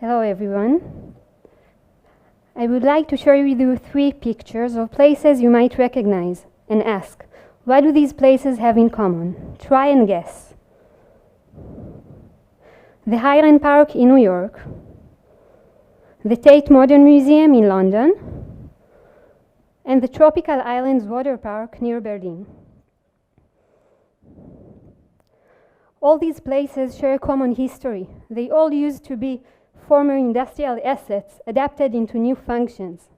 Hello everyone. I would like to share with you 3 pictures of places you might recognize and ask, what do these places have in common? Try and guess. The Highland Park in New York, the Tate Modern Museum in London, and the Tropical Islands Water Park near Berlin. All these places share a common history. They all used to be former industrial assets adapted into new functions.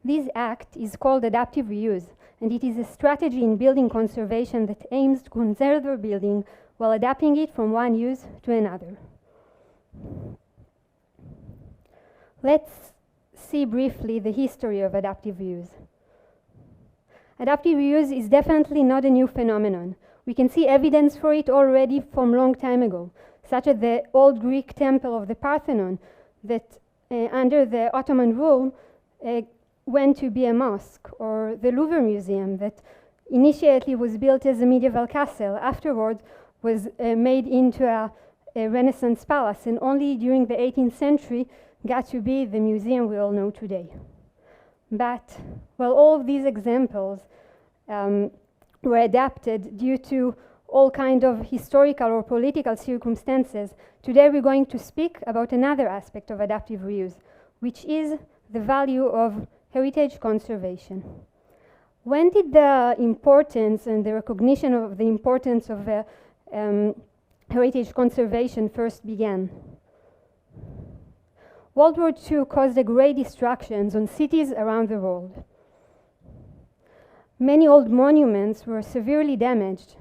This act is called adaptive reuse, and it is a strategy in building conservation that aims to conserve a building while adapting it from one use to another. Let's see briefly the history of adaptive reuse. Adaptive reuse is definitely not a new phenomenon. We can see evidence for it already from a long time ago, such as the old Greek temple of the Parthenon that under the Ottoman rule went to be a mosque, or the Louvre Museum that initially was built as a medieval castle, afterwards was made into a Renaissance palace, and only during the 18th century got to be the museum we all know today. But while all of these examples were adapted due to all kinds of historical or political circumstances, today we're going to speak about another aspect of adaptive reuse, which is the value of heritage conservation. When did the importance and the recognition of the importance of heritage conservation first began? World War II caused a great destructions on cities around the world. Many old monuments were severely damaged,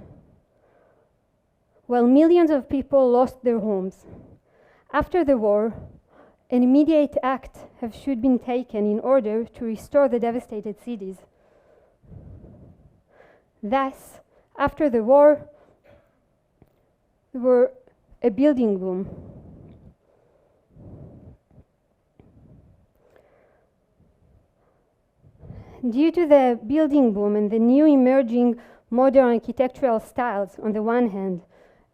while millions of people lost their homes. After the war, an immediate act should be taken in order to restore the devastated cities. Thus, after the war, there were a building boom. Due to the building boom and the new emerging modern architectural styles on the one hand,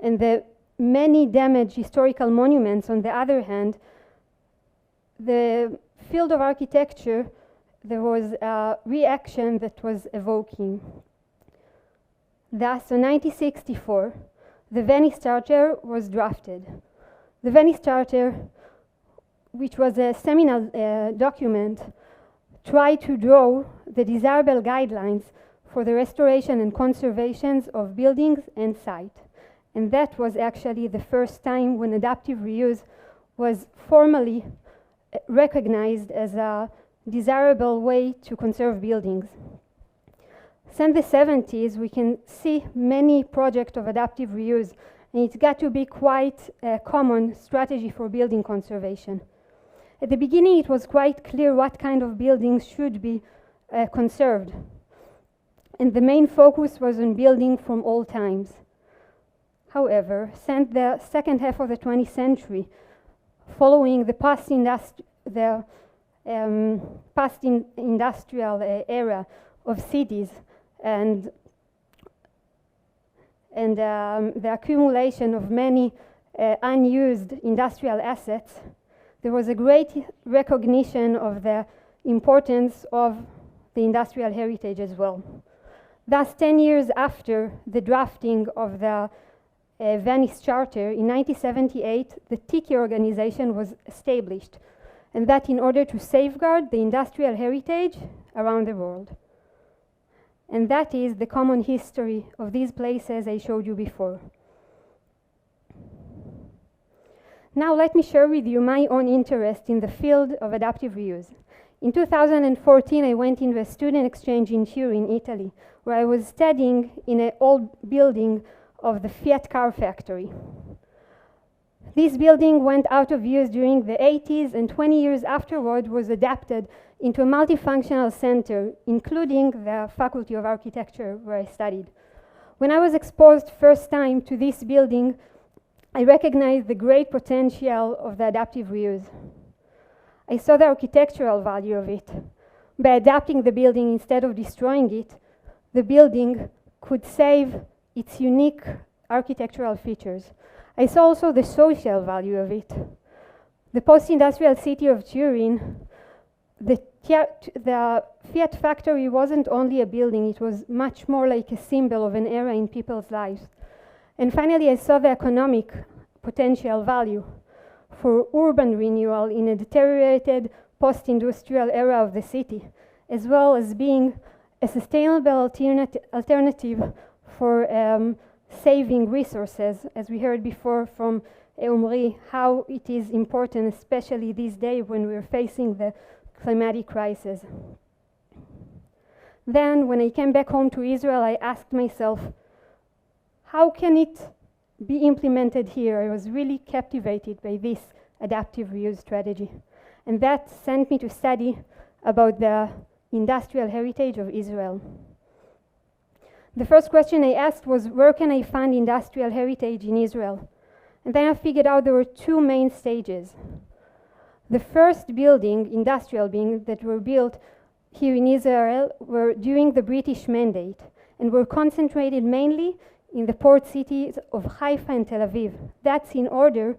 and the many damaged historical monuments on the other hand, the field of architecture, there was a reaction that was evoking. Thus, in 1964, the Venice Charter was drafted. The Venice Charter, which was a seminal document, tried to draw the desirable guidelines for the restoration and conservation of buildings and sites. And that was actually the first time when adaptive reuse was formally recognized as a desirable way to conserve buildings. Since the 70s, we can see many projects of adaptive reuse, and it's got to be quite a common strategy for building conservation. At the beginning, it was quite clear what kind of buildings should be conserved, and the main focus was on building from old times. However, since the second half of the 20th century, following the post-industrial era of cities and the accumulation of many unused industrial assets, there was a great recognition of the importance of the industrial heritage as well. Thus, 10 years after the drafting of the Venice Charter, in 1978, the Tiki organization was established, and that in order to safeguard the industrial heritage around the world. And that is the common history of these places I showed you before. Now let me share with you my own interest in the field of adaptive reuse. In 2014, I went into a student exchange in Turin, Italy, where I was studying in an old building of the Fiat car factory. This building went out of use during the 80s, and 20 years afterward was adapted into a multifunctional center, including the Faculty of Architecture where I studied. When I was exposed first time to this building, I recognized the great potential of the adaptive reuse. I saw the architectural value of it. By adapting the building instead of destroying it, the building could save its unique architectural features. I saw also the social value of it. The post-industrial city of Turin, the Fiat factory wasn't only a building, it was much more like a symbol of an era in people's lives. And finally, I saw the economic potential value for urban renewal in a deteriorated post-industrial era of the city, as well as being a sustainable alternative for saving resources, as we heard before from Omri, how it is important, especially these days when we're facing the climatic crisis. Then, when I came back home to Israel, I asked myself, how can it be implemented here? I was really captivated by this adaptive reuse strategy. And that sent me to study about the industrial heritage of Israel. The first question I asked was, where can I find industrial heritage in Israel? And then I figured out there were two main stages. The first building, industrial buildings that were built here in Israel were during the British Mandate and were concentrated mainly in the port cities of Haifa and Tel Aviv. That's in order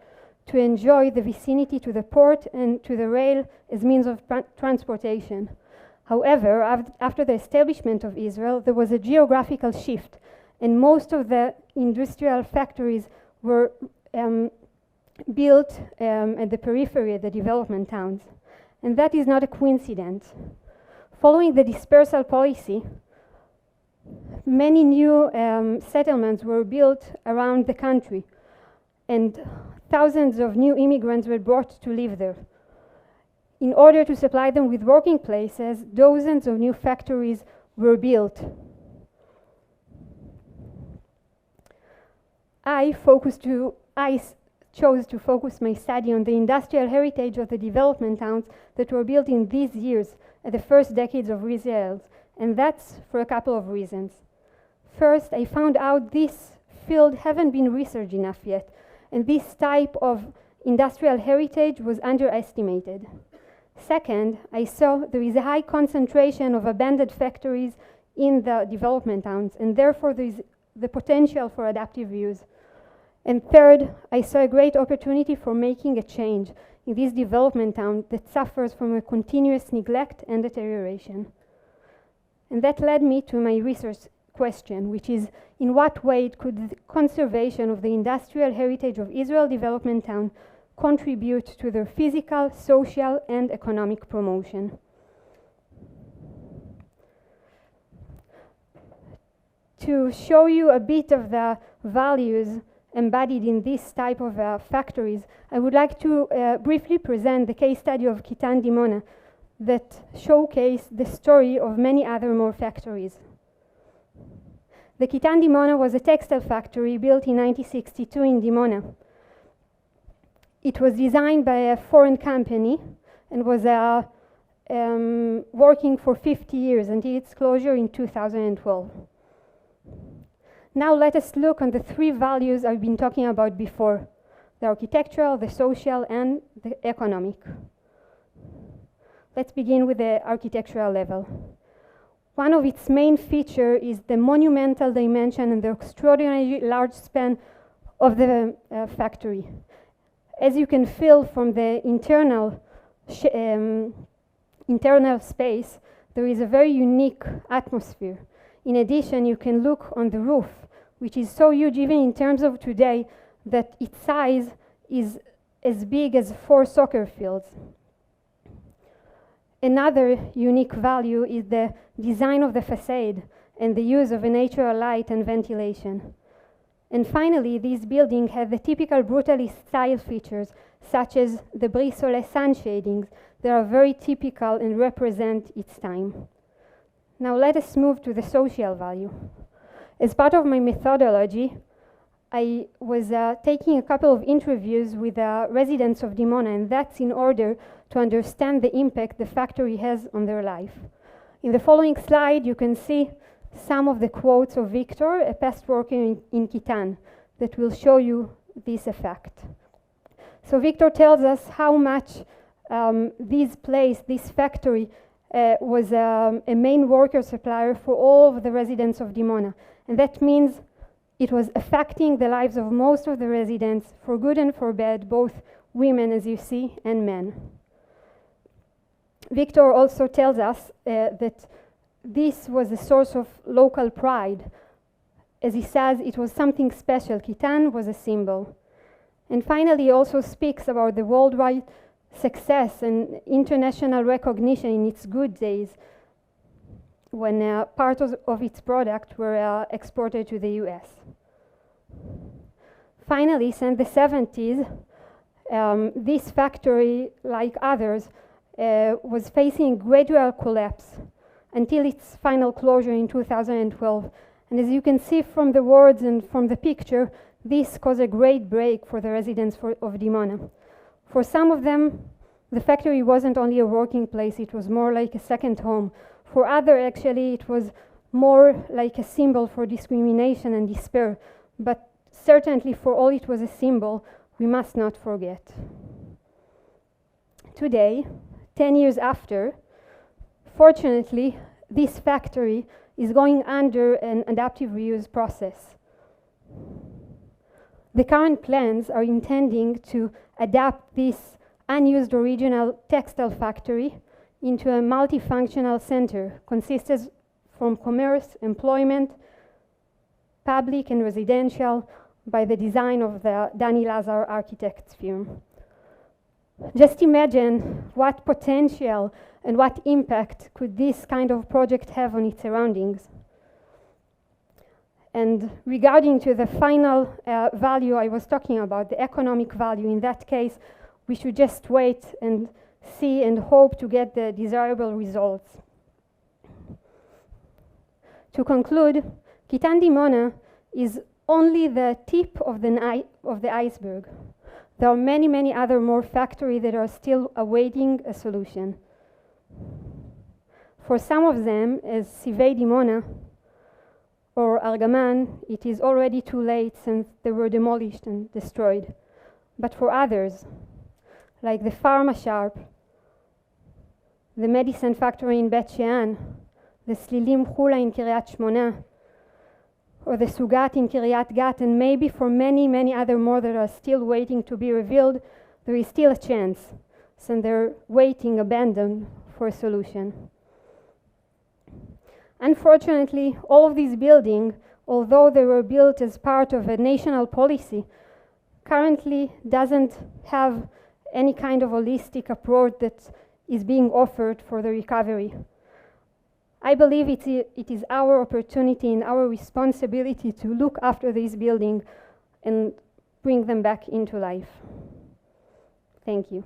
to enjoy the vicinity to the port and to the rail as means of transportation. However, after the establishment of Israel, there was a geographical shift, and most of the industrial factories were built at the periphery of the development towns. And that is not a coincidence. Following the dispersal policy, many new settlements were built around the country, and thousands of new immigrants were brought to live there. In order to supply them with working places, dozens of new factories were built. I chose to focus my study on the industrial heritage of the development towns that were built in these years at the first decades of Israel, and that's for a couple of reasons. First, I found out this field haven't been researched enough yet, and this type of industrial heritage was underestimated. Second, I saw there is a high concentration of abandoned factories in the development towns, and therefore there is the potential for adaptive reuse. And third, I saw a great opportunity for making a change in this development town that suffers from a continuous neglect and deterioration. And that led me to my research question, which is, in what way could the conservation of the industrial heritage of Israel development town contribute to their physical, social, and economic promotion? To show you a bit of the values embodied in this type of factories, I would like to briefly present the case study of Kitan Dimona that showcase the story of many other more factories. The Kitan Dimona was a textile factory built in 1962 in Dimona. It was designed by a foreign company and was working for 50 years until its closure in 2012. Now let us look on the three values I've been talking about before: the architectural, the social, and the economic. Let's begin with the architectural level. One of its main features is the monumental dimension and the extraordinarily large span of the factory. As you can feel from the internal space, there is a very unique atmosphere. In addition, you can look on the roof, which is so huge even in terms of today that its size is as big as 4 soccer fields. Another unique value is the design of the facade and the use of a natural light and ventilation. And finally, these buildings have the typical brutalist style features, such as the brise soleil sun shadings that are very typical and represent its time. Now let us move to the social value. As part of my methodology, I was taking a couple of interviews with residents of Dimona, and that's in order to understand the impact the factory has on their life. In the following slide, you can see some of the quotes of Victor, a past worker in Kitan, that will show you this effect. So Victor tells us how much this factory was a main worker supplier for all of the residents of Dimona. And that means it was affecting the lives of most of the residents, for good and for bad, both women, as you see, and men. Victor also tells us that this was a source of local pride. As he says, it was something special. Kitan was a symbol. And finally, he also speaks about the worldwide success and international recognition in its good days, when part of its products were exported to the US. Finally, since the 70s, this factory, like others, was facing gradual collapse until its final closure in 2012. And as you can see from the words and from the picture, this caused a great break for the residents of Dimona. For some of them, the factory wasn't only a working place, it was more like a second home. For others, actually, it was more like a symbol for discrimination and despair. But certainly, for all it was a symbol, we must not forget. Today, 10 years after, fortunately, this factory is going under an adaptive reuse process. The current plans are intending to adapt this unused original textile factory into a multifunctional center consisted from commerce, employment, public and residential, by the design of the Dani Lazar architects firm. Just imagine what potential and what impact could this kind of project have on its surroundings. And regarding to the final value I was talking about, the economic value, in that case, we should just wait and see and hope to get the desirable results. To conclude, Kitan Dimona is only the tip of the iceberg. There are many, many other more factories that are still awaiting a solution. For some of them, as Sivei Dimona or Argaman, it is already too late since they were demolished and destroyed. But for others, like the Pharma Sharp, the medicine factory in Bet Shean, the Slilim Chula in Kiryat Shmona, or the Sugat in Kiryat Gat, and maybe for many, many other more that are still waiting to be revealed, there is still a chance, since they're waiting, abandoned, for a solution. Unfortunately, all of these buildings, although they were built as part of a national policy, currently doesn't have any kind of holistic approach that is being offered for the recovery. I believe it is our opportunity and our responsibility to look after this building and bring them back into life. Thank you.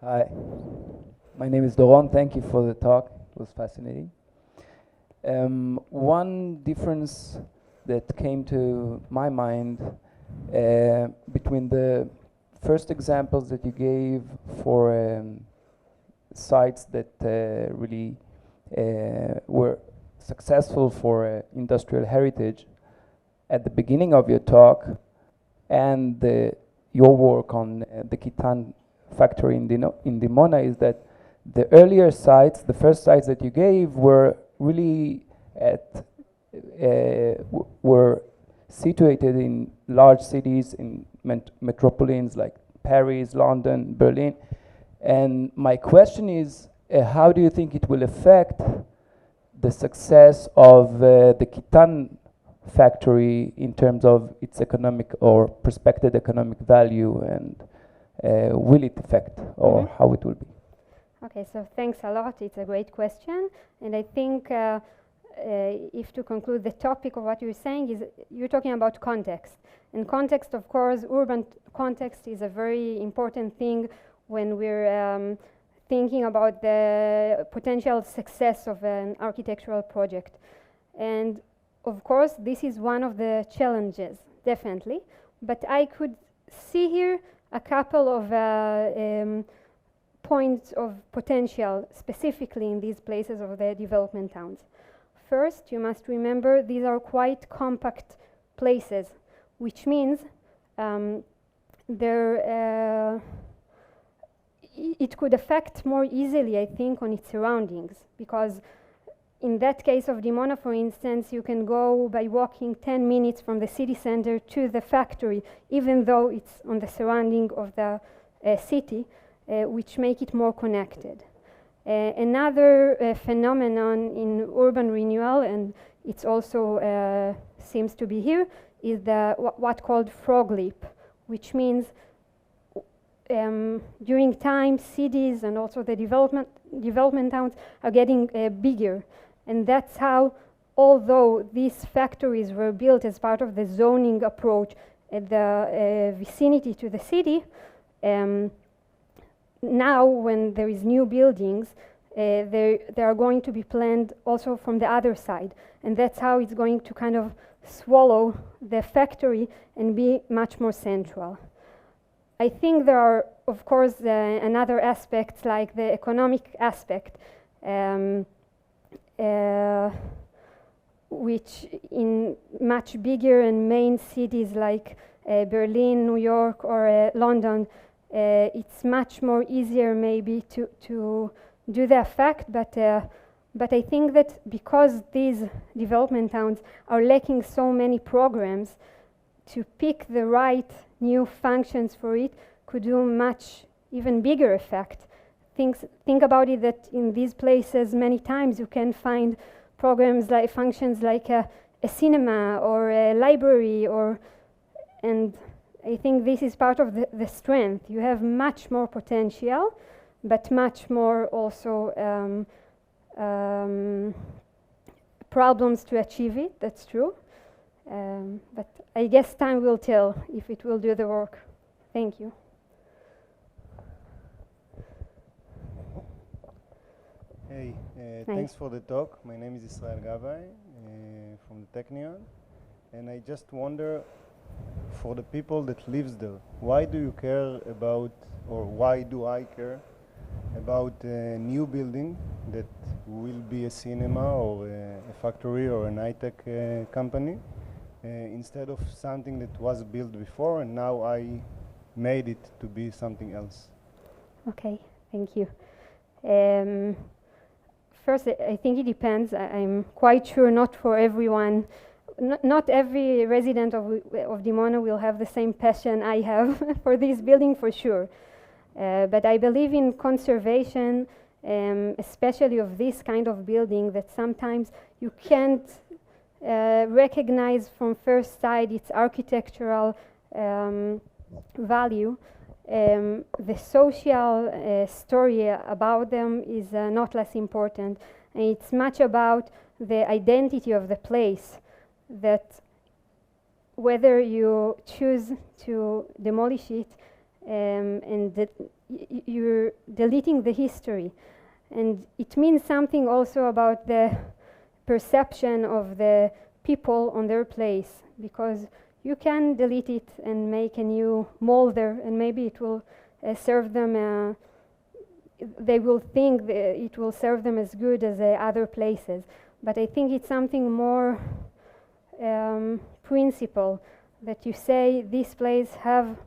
Hi, my name is Doron. Thank you for the talk. It was fascinating. One difference that came to my mind between the first examples that you gave for sites that really were successful for industrial heritage at the beginning of your talk, and your work on the Kitan factory in Dimona, is that the earlier sites, the first sites that you gave, were really were situated in large cities, in metropolises like Paris, London, Berlin. And my question is, how do you think it will affect the success of the Kitan factory in terms of its economic or prospective economic value, and will it affect, or how it will be? Okay, so thanks a lot. It's a great question. And I think if to conclude the topic of what you're saying is, you're talking about context. And context, of course, urban context is a very important thing when we're thinking about the potential success of an architectural project. And of course, this is one of the challenges, definitely. But I could see here a couple of points of potential, specifically in these places of the development towns. First, you must remember these are quite compact places, which means it could affect more easily, I think, on its surroundings, because in that case of Dimona, for instance, you can go by walking 10 minutes from the city center to the factory, even though it's on the surrounding of the city, which make it more connected. Another phenomenon in urban renewal, and it's also seems to be here, is the what called frog leap, which means during time cities and also the development towns are getting bigger, and that's how, although these factories were built as part of the zoning approach at the vicinity to the city, now when there is new buildings, they are going to be planned also from the other side, and that's how it's going to kind of swallow the factory and be much more central. I think there are, of course, another aspects like the economic aspect, which in much bigger and main cities like Berlin, New York, or London, it's much more easier maybe to do the effect, but I think that because these development towns are lacking so many programs, to pick the right new functions for it could do much even bigger effect. Think about it, that in these places many times you can find programs like functions like a cinema or a library, and I think this is part of the strength. You have much more potential, but much more also problems to achieve it, that's true. But I guess time will tell if it will do the work. Thank you. Hey, thanks for the talk. My name is Israel Gavai from the Technion, and I just wonder, for the people that lives there, why do you care about, or why do I care about a new building that will be a cinema or a factory or an high-tech company, instead of something that was built before and now I made it to be something else? Okay, thank you. First, I think it depends. I'm quite sure not for everyone, not every resident of Dimona will have the same passion I have for this building, for sure. But I believe in conservation, especially of this kind of building, that sometimes you can't recognize from first sight its architectural value. The social story about them is not less important, and it's much about the identity of the place, that whether you choose to demolish it and that you're deleting the history, and it means something also about the perception of the people on their place, because you can delete it and make a new mold there, and maybe it will serve them, they will think that it will serve them as good as other places. But I think it's something more principle, that you say this place have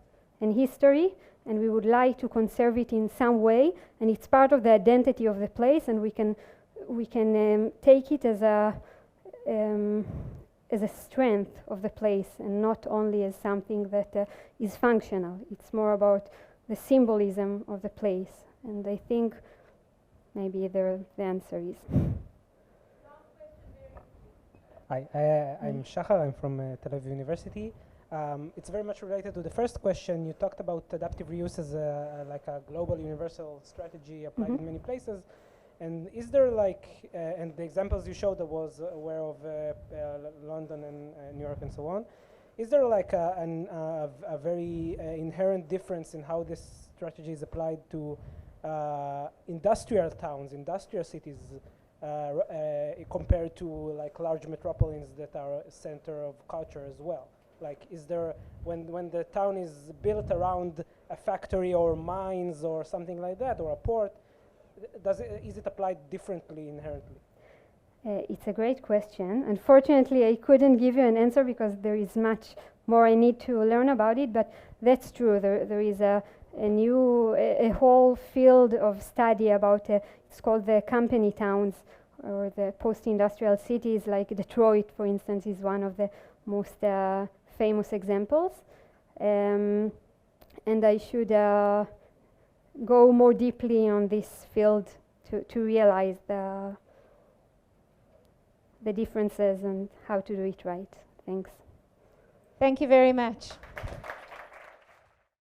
an history and we would like to conserve it in some way, and it's part of the identity of the place, and we can take it as a strength of the place, and not only as something that is functional. It's more about the symbolism of the place, and I think maybe the answer is. Hi, I'm Shachar. I'm from Tel Aviv University. It's very much related to the first question. You talked about adaptive reuse as like a global universal strategy applied in many places. And is there like, and the examples you showed, I was aware of London and New York and so on. Is there like a very inherent difference in how this strategy is applied to industrial towns, industrial cities, compared to like large metropolises that are a center of culture as well? Like, is there, when the town is built around a factory or mines or something like that, or a port, is it applied differently inherently? It's a great question. Unfortunately, I couldn't give you an answer because there is much more I need to learn about it, but that's true. There is a a whole field of study about it's called the company towns, or the post-industrial cities, like Detroit, for instance, is one of the most famous examples. And I should go more deeply on this field to realize the differences and how to do it right. Thanks. Thank you very much.